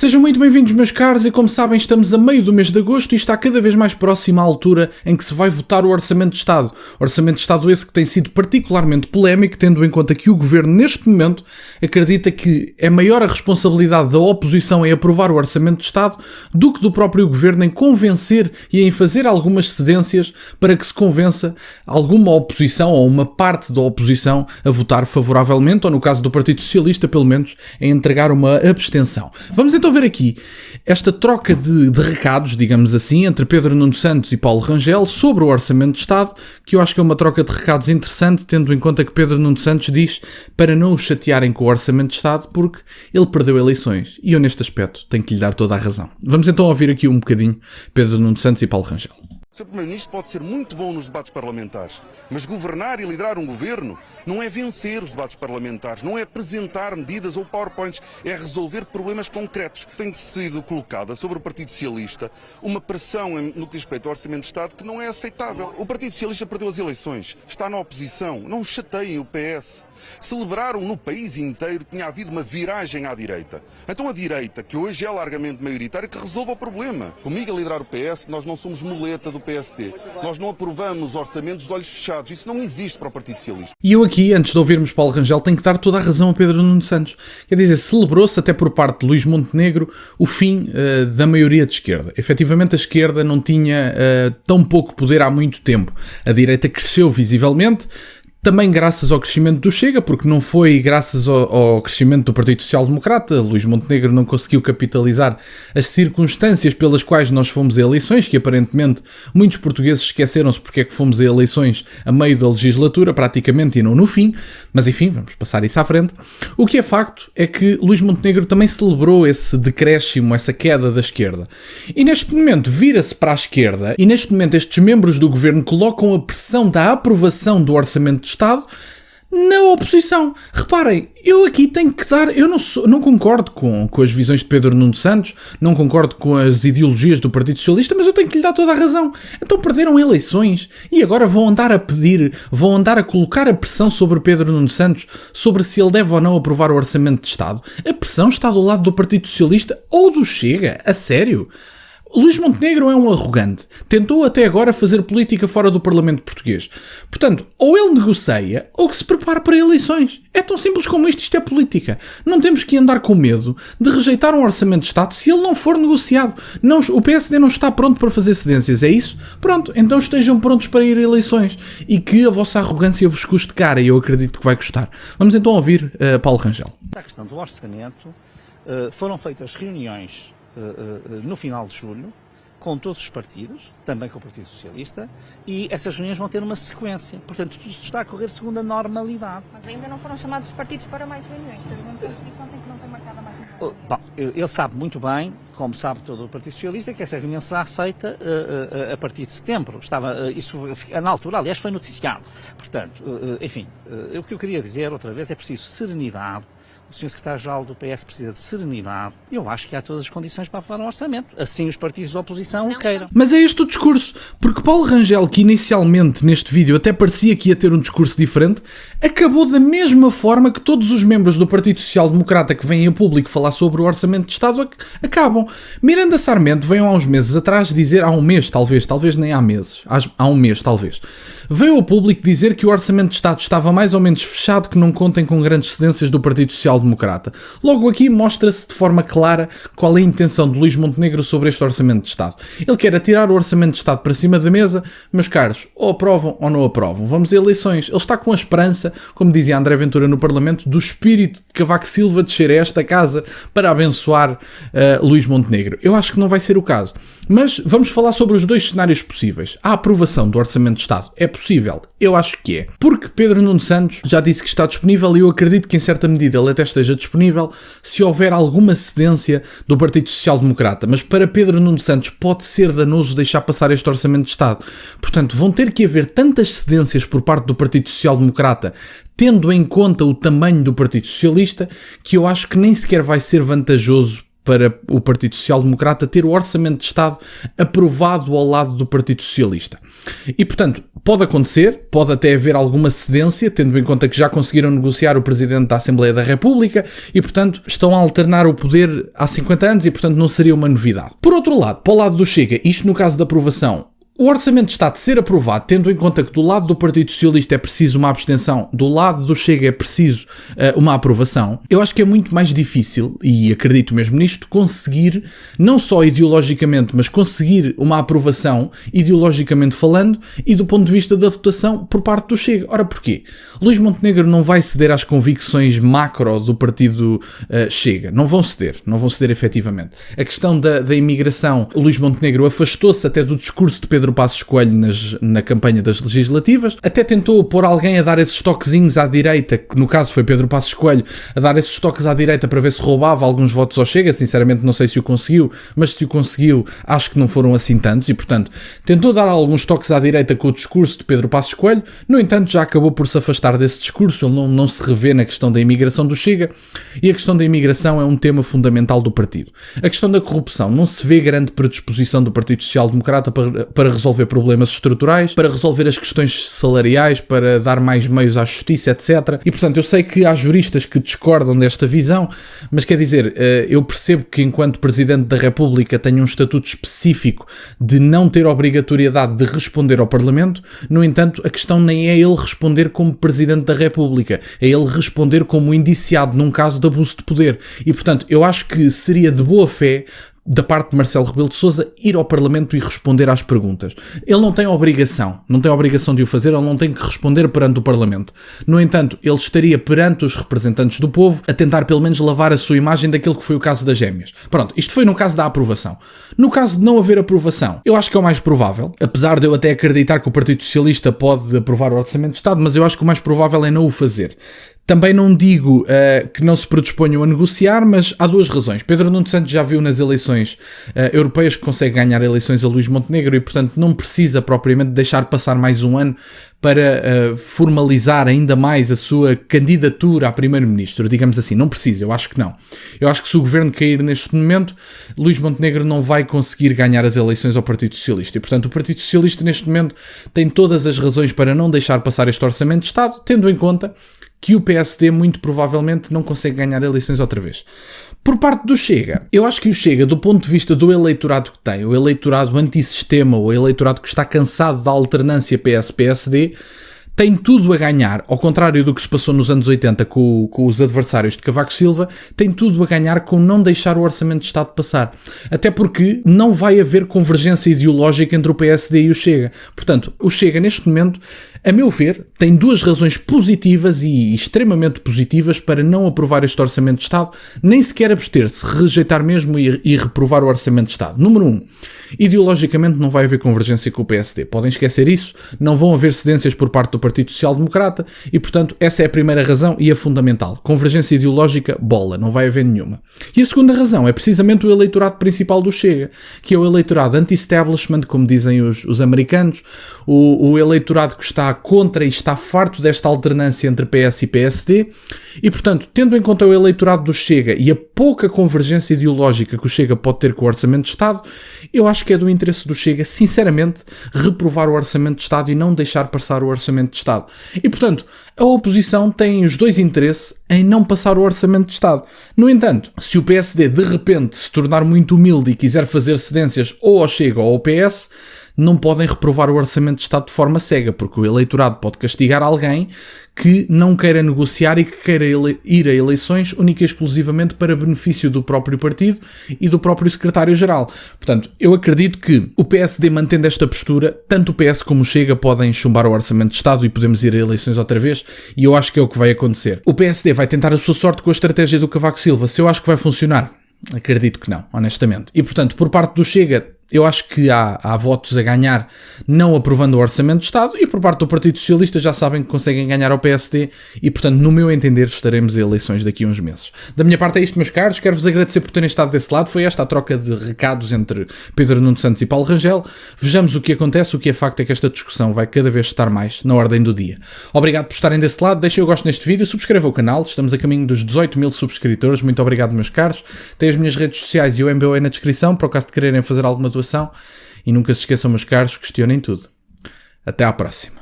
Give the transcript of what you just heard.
Sejam muito bem-vindos, meus caros, e como sabem estamos a meio do mês de agosto e está cada vez mais próxima a altura em que se vai votar o Orçamento de Estado. Orçamento de Estado esse que tem sido particularmente polémico, tendo em conta que o Governo neste momento acredita que é maior a responsabilidade da oposição em aprovar o Orçamento de Estado do que do próprio Governo em convencer e em fazer algumas cedências para que se convença alguma oposição ou uma parte da oposição a votar favoravelmente, ou no caso do Partido Socialista, pelo menos, a entregar uma abstenção. Vamos então ver aqui esta troca de recados, digamos assim, entre Pedro Nuno Santos e Paulo Rangel sobre o Orçamento de Estado, que eu acho que é uma troca de recados interessante, tendo em conta que Pedro Nuno Santos diz para não o chatearem com o Orçamento de Estado porque ele perdeu eleições. E eu, neste aspecto, tenho que lhe dar toda a razão. Vamos então ouvir aqui um bocadinho Pedro Nuno Santos e Paulo Rangel. O Sr. Primeiro-Ministro pode ser muito bom nos debates parlamentares, mas governar e liderar um governo não é vencer os debates parlamentares, não é apresentar medidas ou PowerPoints, é resolver problemas concretos. Tem sido colocada sobre o Partido Socialista uma pressão no que diz respeito ao Orçamento de Estado que não é aceitável. O Partido Socialista perdeu as eleições, está na oposição, não chateiem o PS. Celebraram no país inteiro que tinha havido uma viragem à direita. Então a direita, que hoje é largamente maioritária, que resolva o problema. Comigo a liderar o PS, nós não somos muleta do PST. Nós não aprovamos orçamentos de olhos fechados. Isso não existe para o Partido Socialista. E eu aqui, antes de ouvirmos Paulo Rangel, tenho que dar toda a razão a Pedro Nuno Santos. Quer dizer, celebrou-se até por parte de Luís Montenegro o fim da maioria de esquerda. Efetivamente a esquerda não tinha tão pouco poder há muito tempo. A direita cresceu visivelmente, também graças ao crescimento do Chega, porque não foi graças ao crescimento do Partido Social Democrata. Luís Montenegro não conseguiu capitalizar as circunstâncias pelas quais nós fomos a eleições, que aparentemente muitos portugueses esqueceram-se porque é que fomos a eleições a meio da legislatura, praticamente, e não no fim. Mas enfim, vamos passar isso à frente. O que é facto é que Luís Montenegro também celebrou esse decréscimo, essa queda da esquerda. E neste momento vira-se para a esquerda, e neste momento estes membros do governo colocam a pressão da aprovação do Orçamento de Estado na oposição. Reparem, eu aqui tenho que dar... Eu não concordo com as visões de Pedro Nuno Santos, não concordo com as ideologias do Partido Socialista, mas eu tenho que lhe dar toda a razão. Então perderam eleições e agora vão andar a pedir, vão andar a colocar a pressão sobre Pedro Nuno Santos sobre se ele deve ou não aprovar o Orçamento de Estado. A pressão está do lado do Partido Socialista ou do Chega? A sério? Luís Montenegro é um arrogante. Tentou até agora fazer política fora do Parlamento português. Portanto, ou ele negocia ou que se prepara para eleições. É tão simples como isto é política. Não temos que andar com medo de rejeitar um Orçamento de Estado se ele não for negociado. Não, o PSD não está pronto para fazer cedências, é isso? Pronto, então estejam prontos para ir a eleições e que a vossa arrogância vos custe cara, e eu acredito que vai custar. Vamos então ouvir Paulo Rangel. A questão do orçamento, foram feitas reuniões no final de julho, com todos os partidos, também com o Partido Socialista, e essas reuniões vão ter uma sequência. Portanto, tudo está a correr segundo a normalidade. Mas ainda não foram chamados os partidos para mais reuniões. Tem que não ter marcado mais reuniões. Bom, ele sabe muito bem, como sabe todo o Partido Socialista, que essa reunião será feita a partir de setembro. Isso na altura, aliás, foi noticiado. Portanto, enfim, o que eu queria dizer outra vez é preciso serenidade. O Sr. Secretário-Geral do PS precisa de serenidade. Eu acho que há todas as condições para aprovar um orçamento. Assim os partidos da oposição o queiram. Mas é este o discurso. Porque Paulo Rangel, que inicialmente neste vídeo até parecia que ia ter um discurso diferente, acabou da mesma forma que todos os membros do Partido Social Democrata que vêm a público falar sobre o Orçamento de Estado acabam. Miranda Sarmento veio há uns meses atrás dizer, há um mês talvez nem há meses, há um mês talvez, veio ao público dizer que o Orçamento de Estado estava mais ou menos fechado, que não contem com grandes cedências do Partido Social Democrata. Logo aqui mostra-se de forma clara qual é a intenção de Luís Montenegro sobre este Orçamento de Estado. Ele quer atirar o Orçamento de Estado para cima da mesa, meus caros, ou aprovam ou não aprovam. Vamos a eleições. Ele está com a esperança, como dizia André Ventura no Parlamento, do espírito de Cavaco Silva descer a esta casa para abençoar Luís Montenegro. Eu acho que não vai ser o caso. Mas vamos falar sobre os dois cenários possíveis. A aprovação do Orçamento de Estado é possível? Eu acho que é. Porque Pedro Nuno Santos já disse que está disponível e eu acredito que em certa medida ele até esteja disponível se houver alguma cedência do Partido Social Democrata. Mas para Pedro Nuno Santos pode ser danoso deixar passar este Orçamento de Estado. Portanto, vão ter que haver tantas cedências por parte do Partido Social Democrata, tendo em conta o tamanho do Partido Socialista, que eu acho que nem sequer vai ser vantajoso para o Partido Social Democrata ter o Orçamento de Estado aprovado ao lado do Partido Socialista. E, portanto, pode acontecer, pode até haver alguma cedência, tendo em conta que já conseguiram negociar o Presidente da Assembleia da República e, portanto, estão a alternar o poder há 50 anos e, portanto, não seria uma novidade. Por outro lado, para o lado do Chega, isto no caso da aprovação, o Orçamento de Estado ser aprovado, tendo em conta que do lado do Partido Socialista é preciso uma abstenção, do lado do Chega é preciso uma aprovação, eu acho que é muito mais difícil, e acredito mesmo nisto, conseguir, não só ideologicamente, mas conseguir uma aprovação, ideologicamente falando, e do ponto de vista da votação por parte do Chega. Ora, porquê? Luís Montenegro não vai ceder às convicções macro do partido Chega. Não vão ceder efetivamente. A questão da imigração, Luís Montenegro afastou-se até do discurso de Pedro Passos Coelho na campanha das legislativas, até tentou pôr alguém a dar esses toquezinhos à direita, que no caso foi Pedro Passos Coelho, a dar esses toques à direita para ver se roubava alguns votos ao Chega. Sinceramente não sei se o conseguiu, mas se o conseguiu acho que não foram assim tantos e, portanto, tentou dar alguns toques à direita com o discurso de Pedro Passos Coelho. No entanto, já acabou por se afastar desse discurso. Ele não se revê na questão da imigração do Chega, e a questão da imigração é um tema fundamental do partido. A questão da corrupção, não se vê grande predisposição do Partido Social Democrata para resolver problemas estruturais, para resolver as questões salariais, para dar mais meios à justiça, etc. E, portanto, eu sei que há juristas que discordam desta visão, mas quer dizer, eu percebo que enquanto Presidente da República tenho um estatuto específico de não ter obrigatoriedade de responder ao Parlamento. No entanto, a questão nem é ele responder como Presidente da República, é ele responder como indiciado num caso de abuso de poder. E, portanto, eu acho que seria de boa fé da parte de Marcelo Rebelo de Sousa ir ao Parlamento e responder às perguntas. Ele não tem obrigação de o fazer, ele não tem que responder perante o Parlamento. No entanto, ele estaria perante os representantes do povo a tentar pelo menos lavar a sua imagem daquilo que foi o caso das gêmeas. Pronto, isto foi no caso da aprovação. No caso de não haver aprovação, eu acho que é o mais provável, apesar de eu até acreditar que o Partido Socialista pode aprovar o Orçamento de Estado, mas eu acho que o mais provável é não o fazer. Também não digo que não se predisponham a negociar, mas há duas razões. Pedro Nuno Santos já viu nas eleições europeias que consegue ganhar eleições a Luís Montenegro e, portanto, não precisa propriamente deixar passar mais um ano para formalizar ainda mais a sua candidatura a primeiro-ministro, digamos assim. Não precisa, eu acho que não. Eu acho que se o governo cair neste momento, Luís Montenegro não vai conseguir ganhar as eleições ao Partido Socialista. E, portanto, o Partido Socialista neste momento tem todas as razões para não deixar passar este Orçamento de Estado, tendo em conta que o PSD muito provavelmente não consegue ganhar eleições outra vez. Por parte do Chega, eu acho que o Chega, do ponto de vista do eleitorado que tem, o eleitorado antissistema, o eleitorado que está cansado da alternância PS-PSD, tem tudo a ganhar, ao contrário do que se passou nos anos 80 com os adversários de Cavaco Silva, tem tudo a ganhar com não deixar o Orçamento de Estado passar. Até porque não vai haver convergência ideológica entre o PSD e o Chega. Portanto, o Chega, neste momento, a meu ver, tem duas razões positivas e extremamente positivas para não aprovar este Orçamento de Estado, nem sequer abster-se, rejeitar mesmo e reprovar o Orçamento de Estado. Número 1. Ideologicamente não vai haver convergência com o PSD. Podem esquecer isso, não vão haver cedências por parte do Partido Social Democrata e, portanto, essa é a primeira razão e a fundamental. Convergência ideológica, bola, não vai haver nenhuma. E a segunda razão é precisamente o eleitorado principal do Chega, que é o eleitorado anti-establishment, como dizem os americanos, o eleitorado que está contra e está farto desta alternância entre PS e PSD e, portanto, tendo em conta o eleitorado do Chega e a pouca convergência ideológica que o Chega pode ter com o Orçamento de Estado, eu acho que é do interesse do Chega, sinceramente, reprovar o Orçamento de Estado e não deixar passar o Orçamento de Estado. E, portanto, a oposição tem os dois interesses em não passar o Orçamento de Estado. No entanto, se o PSD de repente se tornar muito humilde e quiser fazer cedências ou ao Chega ou ao PS, não podem reprovar o Orçamento de Estado de forma cega, porque o eleitorado pode castigar alguém que não queira negociar e que queira ir a eleições única e exclusivamente para benefício do próprio partido e do próprio secretário-geral. Portanto, eu acredito que o PSD mantendo esta postura, tanto o PS como o Chega podem chumbar o Orçamento de Estado e podemos ir a eleições outra vez, e eu acho que é o que vai acontecer. O PSD vai tentar a sua sorte com a estratégia do Cavaco Silva. Se eu acho que vai funcionar, acredito que não, honestamente. E, portanto, por parte do Chega, Eu acho que há votos a ganhar não aprovando o Orçamento de Estado, e por parte do Partido Socialista já sabem que conseguem ganhar ao PSD e, portanto, no meu entender, estaremos a eleições daqui a uns meses. Da minha parte é isto, meus caros. Quero-vos agradecer por terem estado desse lado. Foi esta a troca de recados entre Pedro Nuno Santos e Paulo Rangel. Vejamos o que acontece. O que é facto é que esta discussão vai cada vez estar mais na ordem do dia. Obrigado por estarem desse lado. Deixem o gosto neste vídeo, subscrevam o canal. Estamos a caminho dos 18 mil subscritores. Muito obrigado, meus caros. Tem as minhas redes sociais e o MBA na descrição, para o caso de quererem fazer alguma doação. E nunca se esqueçam, meus caros, questionem tudo. Até à próxima.